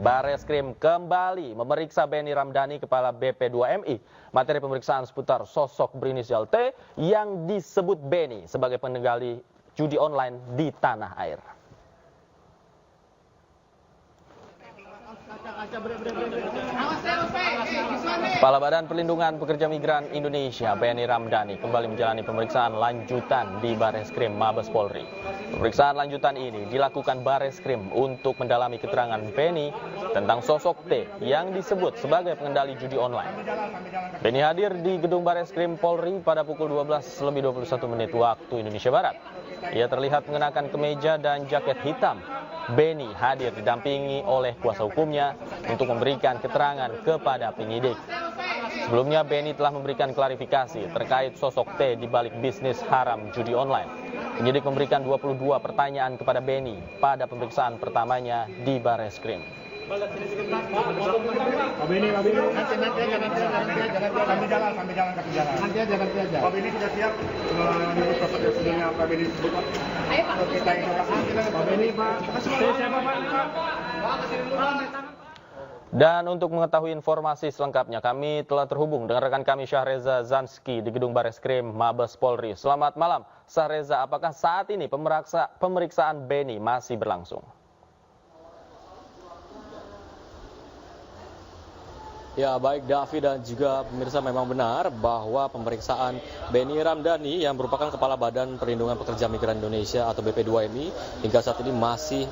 Bareskrim kembali memeriksa Benny Ramdhani, Kepala BP2MI. Materi pemeriksaan seputar sosok berinisial T yang disebut Benny sebagai pengendali judi online di tanah air. Kepala Badan Perlindungan Pekerja Migran Indonesia, Benny Ramdhani, kembali menjalani pemeriksaan lanjutan di Bareskrim Mabes Polri. Pemeriksaan lanjutan ini dilakukan Bareskrim untuk mendalami keterangan Benny tentang sosok T yang disebut sebagai pengendali judi online. Benny hadir di gedung Bareskrim Polri pada pukul 12:21 waktu Indonesia Barat. Ia terlihat mengenakan kemeja dan jaket hitam. Benny hadir didampingi oleh kuasa hukumnya untuk memberikan keterangan kepada penyidik. Sebelumnya Benny telah memberikan klarifikasi terkait sosok T di balik bisnis haram judi online. Penyidik memberikan 22 pertanyaan kepada Benny pada pemeriksaan pertamanya di Bareskrim. Dan untuk mengetahui informasi selengkapnya, kami telah terhubung dengan rekan kami Syahreza Zanski di gedung Bareskrim Mabes Polri. Selamat malam, Syahreza. Apakah saat ini pemeriksaan Benny masih berlangsung? Ya, baik Davi dan juga pemirsa, memang benar bahwa pemeriksaan Benny Ramdhani yang merupakan Kepala Badan Perlindungan Pekerja Migran Indonesia atau BP2MI hingga saat ini masih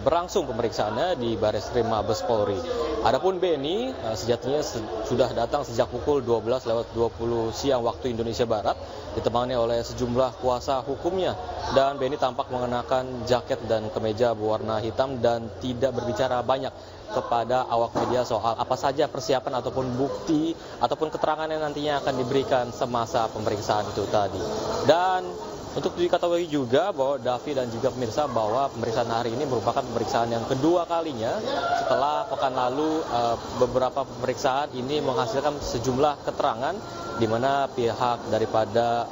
berlangsung pemeriksaannya di Bareskrim Mabes Polri. Adapun Benny sejatinya sudah datang sejak pukul 12:20 siang waktu Indonesia Barat, ditemani oleh sejumlah kuasa hukumnya, dan Benny tampak mengenakan jaket dan kemeja berwarna hitam dan tidak berbicara banyak kepada awak media soal apa saja persiapan ataupun bukti ataupun keterangan yang nantinya akan diberikan semasa pemeriksaan itu tadi. Dan untuk diketahui juga bahwa Davi dan juga pemirsa bahwa pemeriksaan hari ini merupakan pemeriksaan yang kedua kalinya setelah pekan lalu beberapa pemeriksaan ini menghasilkan sejumlah keterangan di mana pihak daripada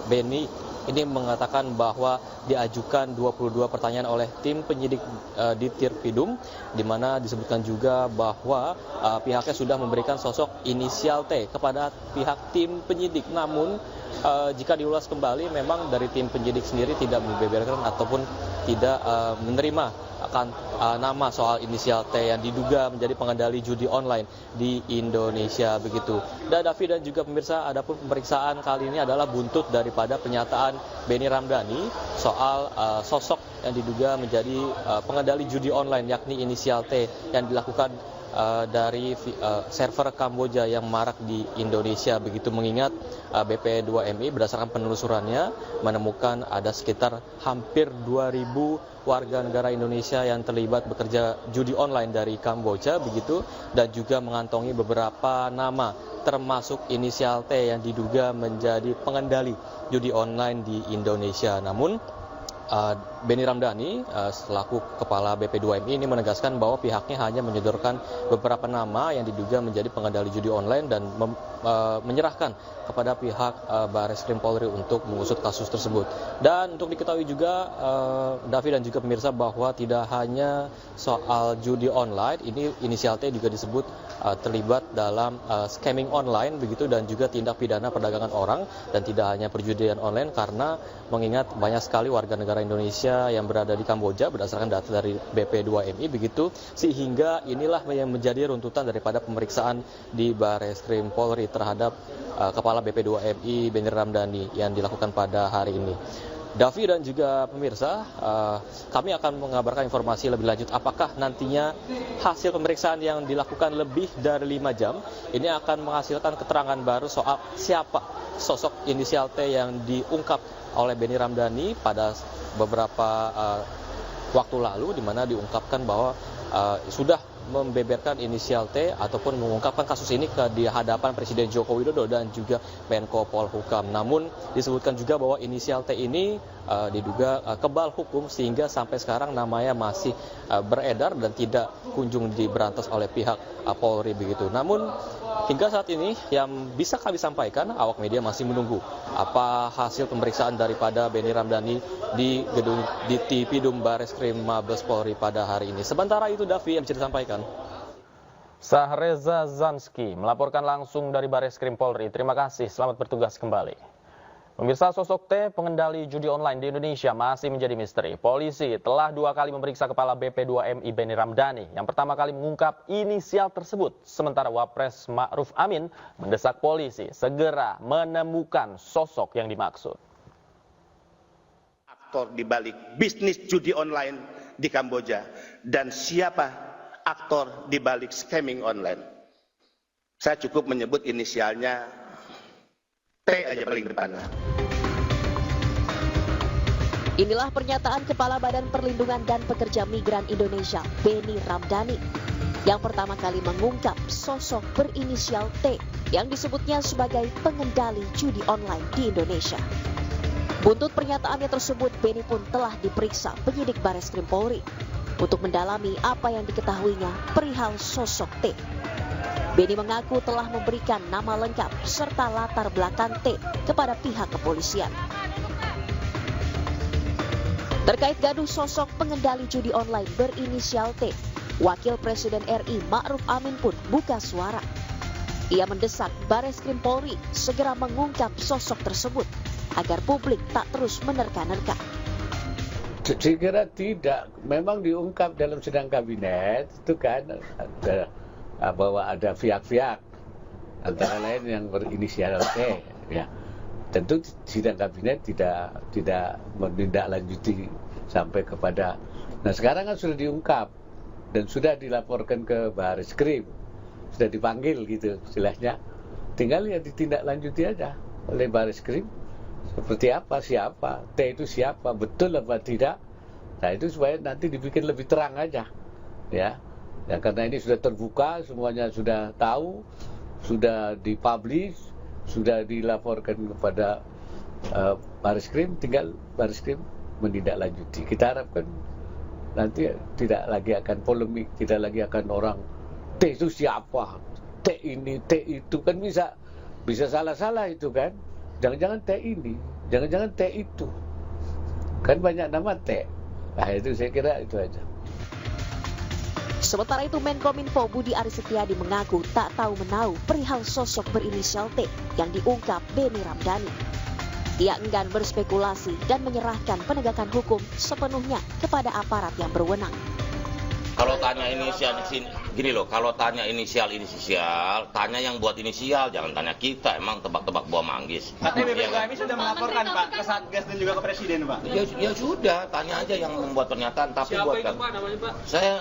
Benny ini mengatakan bahwa diajukan 22 pertanyaan oleh tim penyidik di Tirpidum, di mana disebutkan juga bahwa pihaknya sudah memberikan sosok inisial T kepada pihak tim penyidik. Namun jika diulas kembali, memang dari tim penyidik sendiri tidak membeberkan ataupun tidak menerima akan nama soal inisial T yang diduga menjadi pengendali judi online di Indonesia begitu. Dan Davi dan juga pemirsa, adapun pemeriksaan kali ini adalah buntut daripada pernyataan Benny Ramdhani soal sosok yang diduga menjadi pengendali judi online yakni inisial T yang dilakukan dari server Kamboja yang marak di Indonesia begitu, mengingat BP2MI berdasarkan penelusurannya menemukan ada sekitar hampir 2.000 warga negara Indonesia yang terlibat bekerja judi online dari Kamboja begitu, dan juga mengantongi beberapa nama termasuk inisial T yang diduga menjadi pengendali judi online di Indonesia. Namun Benny Ramdhani selaku Kepala BP2MI ini menegaskan bahwa pihaknya hanya menyodorkan beberapa nama yang diduga menjadi pengendali judi online dan menyerahkan kepada pihak Bareskrim Polri untuk mengusut kasus tersebut. Dan untuk diketahui juga Davi dan juga pemirsa bahwa tidak hanya soal judi online, ini inisial T juga disebut terlibat dalam scamming online begitu, dan juga tindak pidana perdagangan orang, dan tidak hanya perjudian online karena mengingat banyak sekali warga negara Indonesia yang berada di Kamboja berdasarkan data dari BP2MI begitu, sehingga inilah yang menjadi runtutan daripada pemeriksaan di Bareskrim Polri terhadap Kepala BP2MI Benny Ramdhani yang dilakukan pada hari ini. Davi dan juga pemirsa, kami akan mengabarkan informasi lebih lanjut apakah nantinya hasil pemeriksaan yang dilakukan lebih dari 5 jam ini akan menghasilkan keterangan baru soal siapa sosok inisial T yang diungkap oleh Benny Ramdhani pada beberapa waktu lalu, di mana diungkapkan bahwa sudah membeberkan inisial T ataupun mengungkapkan kasus ini di hadapan Presiden Joko Widodo dan juga Menko Polhukam. Namun disebutkan juga bahwa inisial T ini diduga kebal hukum sehingga sampai sekarang namanya masih beredar dan tidak kunjung diberantas oleh pihak Polri begitu. Namun Hingga saat ini yang bisa kami sampaikan, awak media masih menunggu apa hasil pemeriksaan daripada Benny Ramdhani di Tipidum Bareskrim Mabes Polri pada hari ini. Sementara itu, Davi, yang bisa disampaikan. Sahreza Zanski melaporkan langsung dari Bareskrim Polri. Terima kasih, selamat bertugas kembali. Pemirsa, sosok T, pengendali judi online di Indonesia masih menjadi misteri. Polisi telah 2 kali memeriksa Kepala BP2MI Benny Ramdhani. Yang pertama kali mengungkap inisial tersebut, sementara Wapres Ma'ruf Amin mendesak polisi segera menemukan sosok yang dimaksud. Aktor di balik bisnis judi online di Kamboja, dan siapa aktor di balik scamming online. Saya cukup menyebut inisialnya T aja paling depan. Inilah pernyataan Kepala Badan Perlindungan dan Pekerja Migran Indonesia, Benny Ramdhani, yang pertama kali mengungkap sosok berinisial T yang disebutnya sebagai pengendali judi online di Indonesia. Buntut pernyataannya tersebut, Benny pun telah diperiksa penyidik Bareskrim Polri untuk mendalami apa yang diketahuinya perihal sosok T. Benny mengaku telah memberikan nama lengkap serta latar belakang T kepada pihak kepolisian. Terkait gaduh sosok pengendali judi online berinisial T, Wakil Presiden RI Ma'ruf Amin pun buka suara. Ia mendesak Bareskrim Polri segera mengungkap sosok tersebut agar publik tak terus menerka-nerka. Saya kira tidak, memang diungkap dalam sidang kabinet itu kan ada bahwa ada pihak-pihak antara lain yang berinisial T, ya. Tentu sidang kabinet tidak menindaklanjuti sampai kepada. Nah, sekarang kan sudah diungkap dan sudah dilaporkan ke Bareskrim, sudah dipanggil gitu istilahnya. Tinggal ya ditindaklanjuti aja oleh Bareskrim. Seperti apa, siapa, T itu siapa, betul apa tidak. Nah, itu supaya nanti dibikin lebih terang aja, ya. Ya, karena ini sudah terbuka, semuanya sudah tahu, sudah dipublish, sudah dilaporkan kepada Bareskrim, tinggal Bareskrim menindaklanjuti. Kita harapkan nanti tidak lagi akan polemik, tidak lagi akan orang T itu siapa, T ini, T itu, kan bisa salah-salah itu kan. Jangan-jangan T ini, jangan-jangan T itu, kan banyak nama T. Nah, itu saya kira itu aja. Sementara itu, Menkominfo Budi Aris Setiadi mengaku tak tahu menahu perihal sosok berinisial T yang diungkap Benny Ramdhani. Ia enggan berspekulasi dan menyerahkan penegakan hukum sepenuhnya kepada aparat yang berwenang. Kalau tanya inisial di sini, gini loh, kalau tanya inisial, tanya yang buat inisial, jangan tanya kita, emang tebak-tebak buah manggis. Katanya BP2MI sudah melaporkan Pak ke Satgas dan juga ke Presiden Pak. Ya sudah, tanya aja yang membuat pernyataan. Tapi siapa buat itu Pak namanya Pak? Saya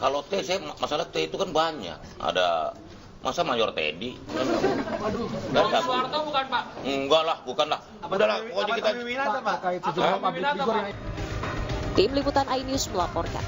kalau T, saya masalah T itu kan banyak. Ada masa Mayor Teddy. Waduh, Soeharto bukan Pak? Enggak lah, bukan lah. Udahlah, pokoknya kita. Tim Liputan iNews melaporkan.